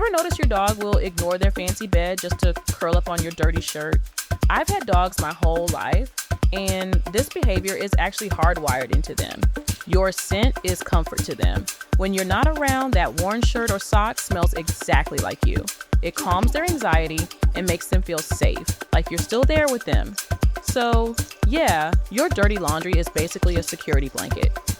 Ever notice your dog will ignore their fancy bed just to curl up on your dirty shirt? I've had dogs my whole life, and this behavior is actually hardwired into them. Your scent is comfort to them. When you're not around, that worn shirt or sock smells exactly like you. It calms their anxiety and makes them feel safe, like you're still there with them. So, yeah, your dirty laundry is basically a security blanket.